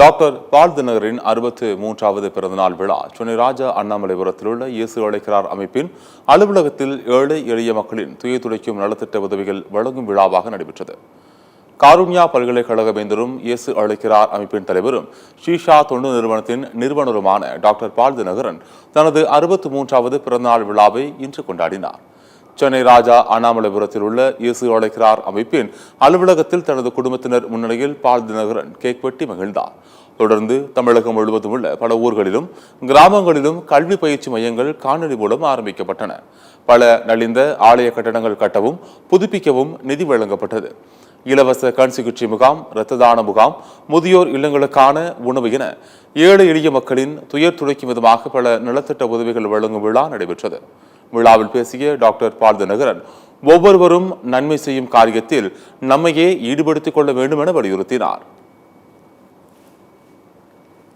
Doctor பால் தினகரின் 63வது பிறந்தநாள் விழா சென்னை ராஜா அண்ணாமலைபுரத்தில் உள்ள இயேசு அழைக்கிறார் அமைப்பின் அலுவலகத்தில் ஏழை எளிய மக்களின் துயர் துடைக்கும் நலத்திட்ட உதவிகள் வழங்கும் விழாவாக நடைபெற்றது. காருண்யா பல்கலைக்கழக வேந்தரும் இயேசு அழைக்கிறார் அமைப்பின் தலைவரும் ஷீஷா தொண்டு நிறுவனத்தின் நிறுவனருமான டாக்டர் பால் தினகரன் தனது 63வது பிறந்தநாள் விழாவை இன்று கொண்டாடினார். சென்னை ராஜா அண்ணாமலைபுரத்தில் உள்ள இயேசு அழைக்கிறார் அமைப்பின் அலுவலகத்தில் தனது குடும்பத்தினர் முன்னிலையில் பால் தினகரன் கேக் வெட்டி மகிழ்ந்தார். தொடர்ந்து தமிழகம் முழுவதும் உள்ள பல ஊர்களிலும் கிராமங்களிலும் கல்வி பயிற்சி மையங்கள் காணொலி மூலம் ஆரம்பிக்கப்பட்டன. பல நலிந்த ஆலய கட்டடங்கள் கட்டவும் புதுப்பிக்கவும் நிதி வழங்கப்பட்டது. இலவச கண் சிகிச்சை முகாம், இரத்த தான முகாம், முதியோர் இல்லங்களுக்கான உணவு என ஏழை எளிய மக்களின் துயர் துடைக்கும் விதமாக பல நலத்திட்ட உதவிகள் வழங்கும் விழா நடைபெற்றது. விழாவில் பேசிய டாக்டர் பால் தினகரன் ஒவ்வொருவரும் நன்மை செய்யும் காரியத்தில் நம்மையே ஈடுபடுத்திக் கொள்ள வேண்டும் என வலியுறுத்தினார்.